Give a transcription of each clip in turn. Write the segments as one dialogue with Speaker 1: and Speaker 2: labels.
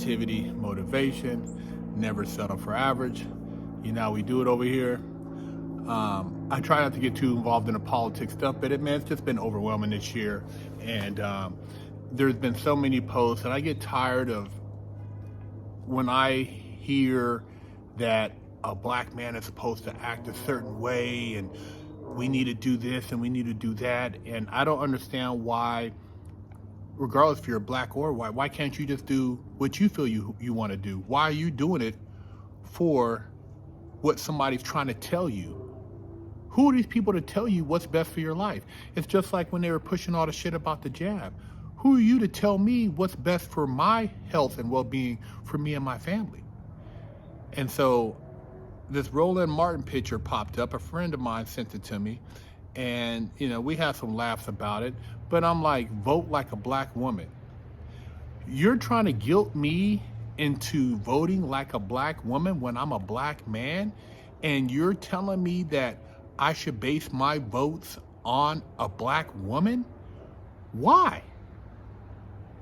Speaker 1: positivity, motivation, never settle for average. You know how we do it over here. I try not to get too involved in the politics stuff, but it's just been overwhelming this year. And there's been so many posts, and I get tired of when I hear that a black man is supposed to act a certain way, and we need to do this and we need to do that. And I don't understand why, regardless if you're black or white, why can't you just do what you feel you want to do? Why are you doing it for what somebody's trying to tell you? Who are these people to tell you what's best for your life? It's just like when they were pushing all the shit about the jab. Who are you to tell me what's best for my health and well-being for me and my family? And so this Roland Martin picture popped up. A friend of mine sent it to me, and we had some laughs about it, but I'm like, vote like a black woman. You're trying to guilt me into voting like a black woman when I'm a black man, and you're telling me that I should base my votes on a black woman? Why?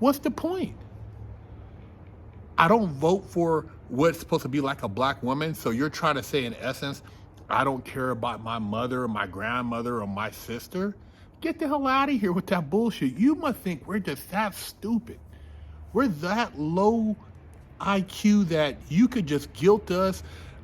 Speaker 1: What's the point? I don't vote for what's supposed to be like a black woman, so you're trying to say, in essence, I don't care about my mother or my grandmother or my sister? Get the hell out of here with that bullshit. You must think we're just that stupid. We're that low IQ that you could just guilt us,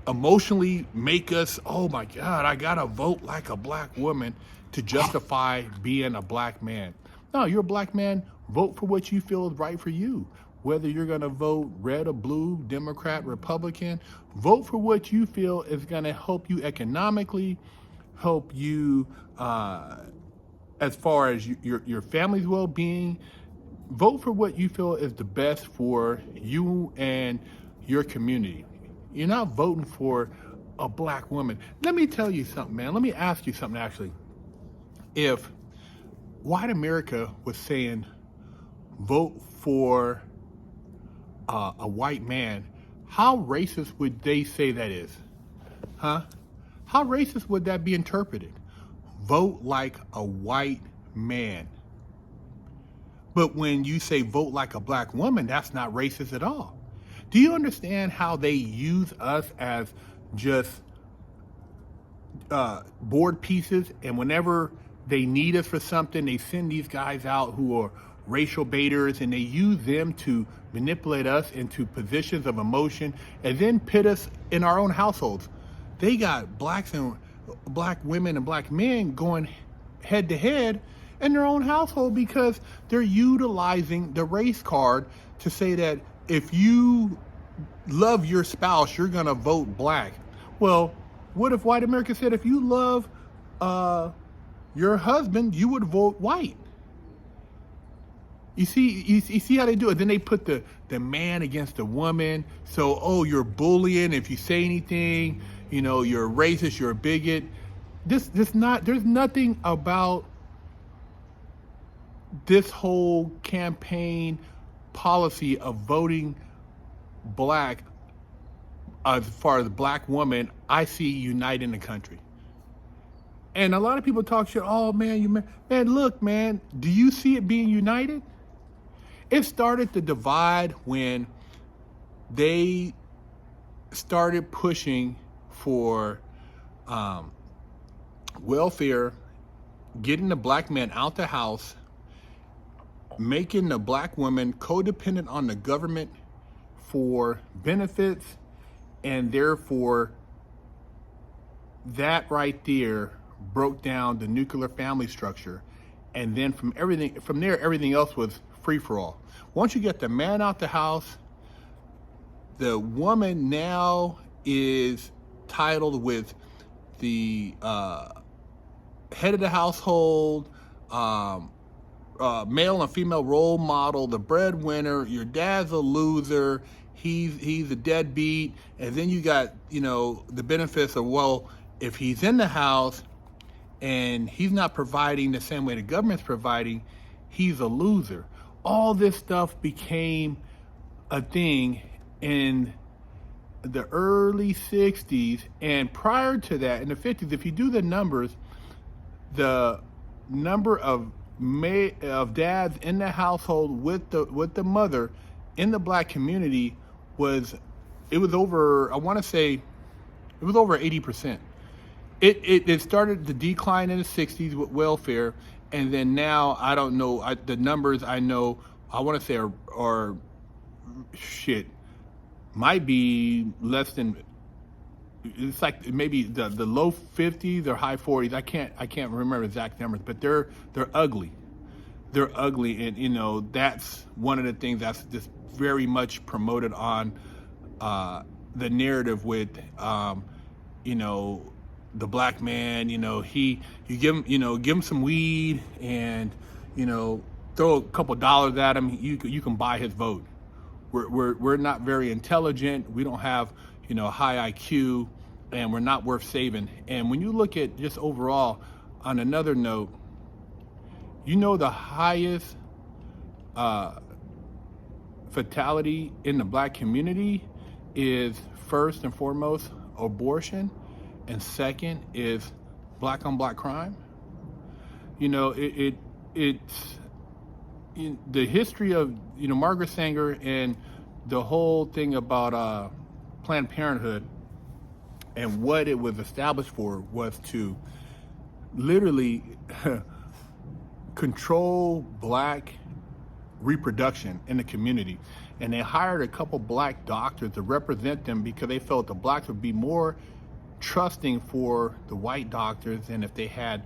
Speaker 1: emotionally make us, oh my God, I gotta vote like a black woman to justify being a black man. No, you're a black man, vote for what you feel is right for you. Whether you're gonna vote red or blue, Democrat, Republican, vote for what you feel is gonna help you economically, help you as far as your family's well-being. Vote for what you feel is the best for you and your community. You're not voting for a black woman. Let me tell you something, man. Let me ask you something, actually. If white America was saying, vote for a white man, how racist would they say that is? Huh? How racist would that be interpreted? Vote like a white man. But when you say vote like a black woman, that's not racist at all. Do you understand how they use us as just board pieces? And whenever they need us for something, they send these guys out who are racial baiters, and they use them to manipulate us into positions of emotion and then pit us in our own households. They got black women and black men going head to head in their own household because they're utilizing the race card to say that if you love your spouse, you're gonna vote black. Well, what if white America said if you love your husband, you would vote white? You see how they do it. Then they put the man against the woman. So, oh, you're bullying if you say anything. You're a racist. You're a bigot. There's nothing about this whole campaign policy of voting black as far as black women I see uniting the country. And a lot of people talk shit, oh man, look, man, do you see it being united? It started to divide when they started pushing for welfare, getting the black man out the house, making the black woman codependent on the government for benefits, and therefore that right there broke down the nuclear family structure. And then from there, everything else was free for all. Once you get the man out the house, the woman now is titled with the head of the household, male and female role model, the breadwinner. Your dad's a loser. He's a deadbeat. And then you got, the benefits of, well, if he's in the house and he's not providing the same way the government's providing, he's a loser. All this stuff became a thing in the early 60s, and prior to that, in the 50s, if you do the numbers, the number of dads in the household with the mother in the black community it was over, I want to say it was over 80%. It started to decline in the 60s with welfare, and then now I don't know, the numbers I know, I want to say are shit, might be less than, it's like maybe the low 50s or high 40s. I can't remember exact numbers, but they're ugly. They're ugly, and you know that's one of the things that's just very much promoted on the narrative with you know, the black man. You know, you give him some weed and you know throw a couple dollars at him. You can buy his vote. We're not very intelligent. We don't have, you know, high IQ, and we're not worth saving. And when you look at just overall, on another note, you know, the highest fatality in the black community is first and foremost abortion, and second is black on black crime. You know, it's in the history of, you know, Margaret Sanger and the whole thing about Planned Parenthood, and what it was established for was to literally control black reproduction in the community. And they hired a couple black doctors to represent them because they felt the blacks would be more trusting for the white doctors than if they had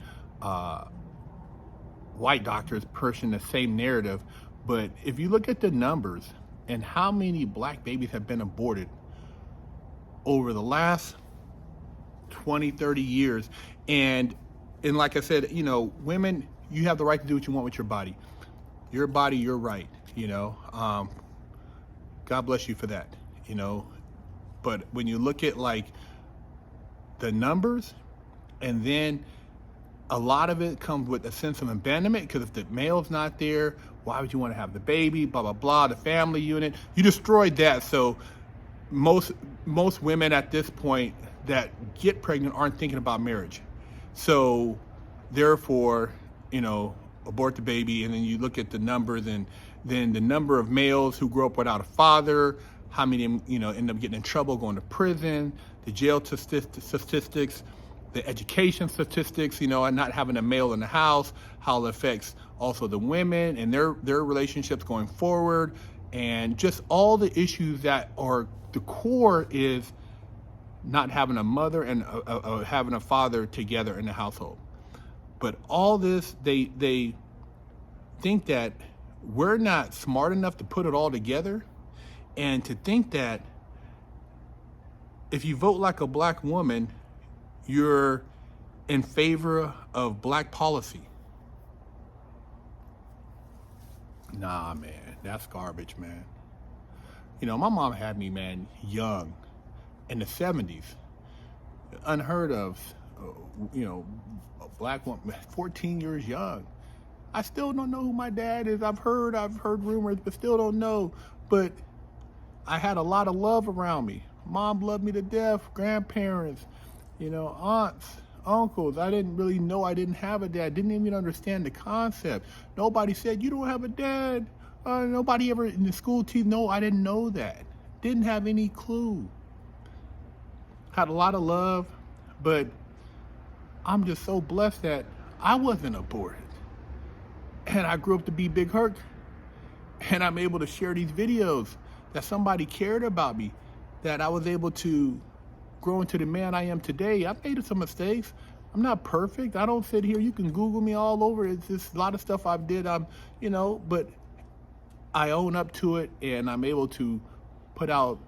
Speaker 1: white doctors pushing the same narrative. But if you look at the numbers and how many black babies have been aborted over the last 20, 30 years, and like I said, you know, women, you have the right to do what you want with your body. Your body, your right, you know. God bless you for that, you know. But when you look at like the numbers, and then a lot of it comes with a sense of abandonment, because if the male's not there, why would you want to have the baby, blah, blah, blah, the family unit. You destroyed that. So most women at this point that get pregnant aren't thinking about marriage. So therefore, you know, abort the baby. And then you look at the numbers, and then the number of males who grow up without a father, how many, you know, end up getting in trouble, going to prison, the jail statistics, the education statistics, you know, and not having a male in the house, how it affects also the women and their relationships going forward, and just all the issues that are the core is not having a mother and having a father together in the household. But all this, they think that we're not smart enough to put it all together, and to think that if you vote like a black woman, you're in favor of black policy. Nah, man, that's garbage, man. You know, my mom had me, man, young, in the 70s. Unheard of, you know, a black woman, 14 years young. I still don't know who my dad is. I've heard rumors, but still don't know. But I had a lot of love around me. Mom loved me to death, grandparents, you know, aunts, uncles. I didn't really know I didn't have a dad. Didn't even understand the concept. Nobody said, you don't have a dad. Nobody ever in the school team, no, I didn't know that. Didn't have any clue. Had a lot of love, but I'm just so blessed that I wasn't aborted. And I grew up to be Big Herc, and I'm able to share these videos that somebody cared about me, that I was able to grow into the man I am today. I've made some mistakes. I'm not perfect. I don't sit here. You can Google me all over. It's just a lot of stuff I've did. You know, but I own up to it, and I'm able to put out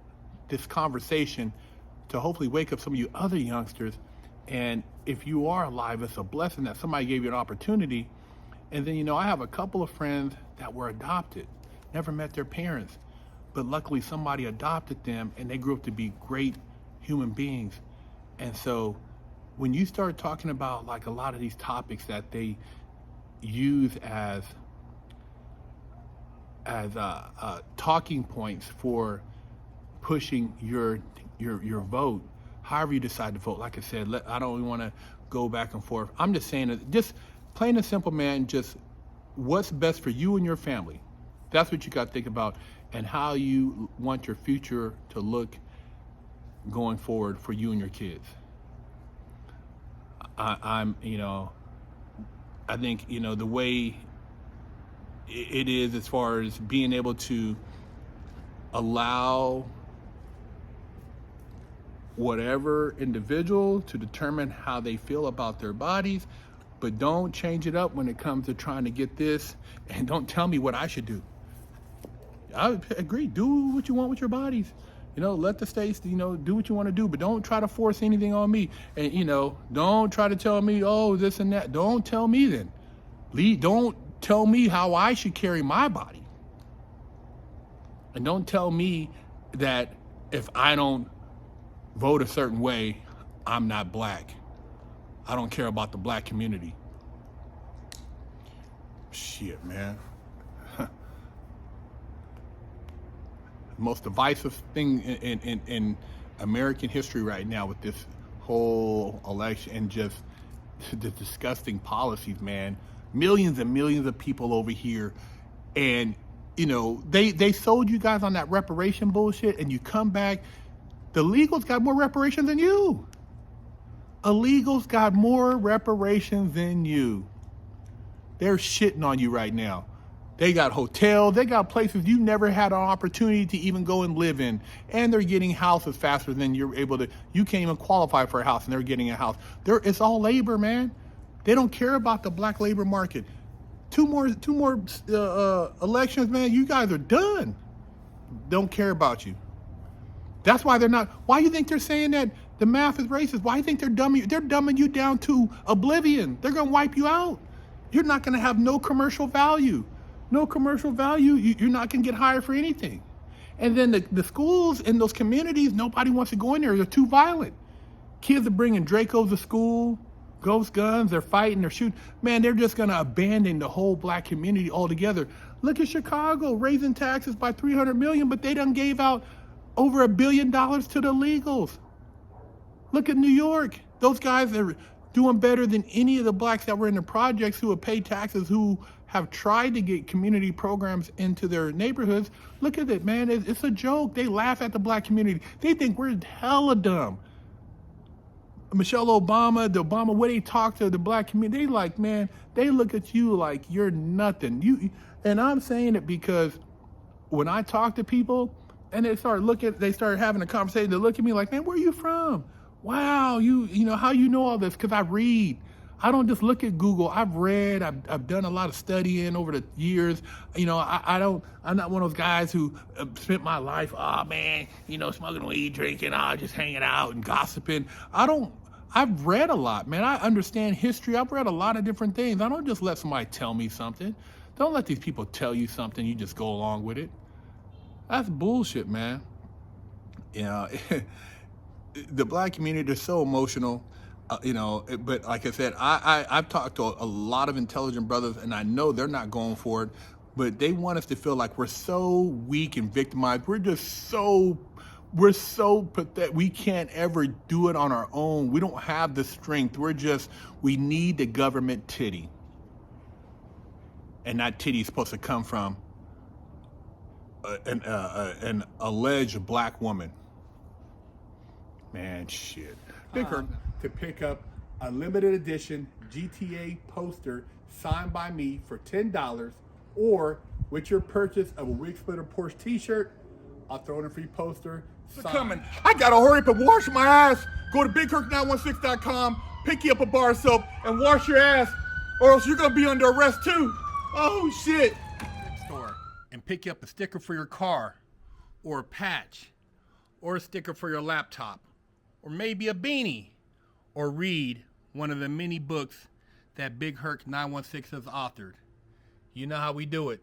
Speaker 1: this conversation to hopefully wake up some of you other youngsters. And if you are alive, it's a blessing that somebody gave you an opportunity. And then, you know, I have a couple of friends that were adopted, never met their parents, but luckily somebody adopted them, and they grew up to be great human beings. And so when you start talking about like a lot of these topics that they use as talking points for pushing your vote, however you decide to vote, like I said, I don't want to go back and forth. I'm just saying that, just plain and simple, man, just what's best for you and your family. That's what you got to think about, and how you want your future to look going forward for you and your kids. I think, the way it is as far as being able to allow whatever individual to determine how they feel about their bodies, but don't change it up when it comes to trying to get this, and don't tell me what I should do. I agree, do what you want with your bodies. Let the states, do what you want to do, but don't try to force anything on me. And, don't try to tell me, oh, this and that. Don't tell me then. Don't tell me how I should carry my body. And don't tell me that if I don't vote a certain way, I'm not black. I don't care about the black community. Shit, man. Most divisive thing in American history right now with this whole election and just the disgusting policies, man. Millions and millions of people over here, and they sold you guys on that reparation bullshit, and you come back, the illegals got more reparations than you. Illegals got more reparations than you. They're shitting on you right now. They got hotels, they got places you never had an opportunity to even go and live in. And they're getting houses faster than you're able to. You can't even qualify for a house, and they're getting a house. It's all labor, man. They don't care about the black labor market. Two more elections, man, you guys are done. Don't care about you. That's why they're not. Why do you think they're saying that the math is racist? Why do you think they're dumbing you down to oblivion? They're going to wipe you out. You're not going to have no commercial value. No commercial value, you're not going to get hired for anything. And then the schools in those communities, nobody wants to go in there. They're too violent. Kids are bringing Dracos to school, ghost guns, they're fighting, they're shooting. Man, they're just going to abandon the whole black community altogether. Look at Chicago, raising taxes by $300 million, but they done gave out over $1 billion to the illegals. Look at New York. Those guys are doing better than any of the blacks that were in the projects who have paid taxes, who have tried to get community programs into their neighborhoods. Look at it, man. It's a joke. They laugh at the black community. They think we're hella dumb. Michelle Obama, the Obama, when they talk to the black community, they like, man, they look at you like you're nothing. And I'm saying it because when I talk to people and they start having a conversation, they look at me like, man, where are you from? Wow, how you know all this? Because I read. I don't just look at Google. I've read. I've done a lot of studying over the years. I'm not one of those guys who spent my life, smoking weed, drinking, just hanging out and gossiping. I've read a lot, man. I understand history. I've read a lot of different things. I don't just let somebody tell me something. Don't let these people tell you something. You just go along with it. That's bullshit, man. The black community is so emotional. But like I said, I've talked to a lot of intelligent brothers, and I know they're not going for it, but they want us to feel like we're so weak and victimized. We're so pathetic. We can't ever do it on our own. We don't have the strength. We need the government titty. And that titty is supposed to come from an alleged black woman. Man, shit. BigHerc to pick up a limited edition GTA poster signed by me for $10, or with your purchase of a Wig Splitter Porsche t-shirt, I'll throw in a free poster. Coming. I gotta hurry up and wash my ass. Go to BigHerc916.com, pick you up a bar of soap, and wash your ass, or else you're gonna be under arrest too. Oh shit. Store and pick you up a sticker for your car, or a patch, or a sticker for your laptop, or maybe a beanie, or read one of the many books that BigHerc916 has authored. You know how we do it.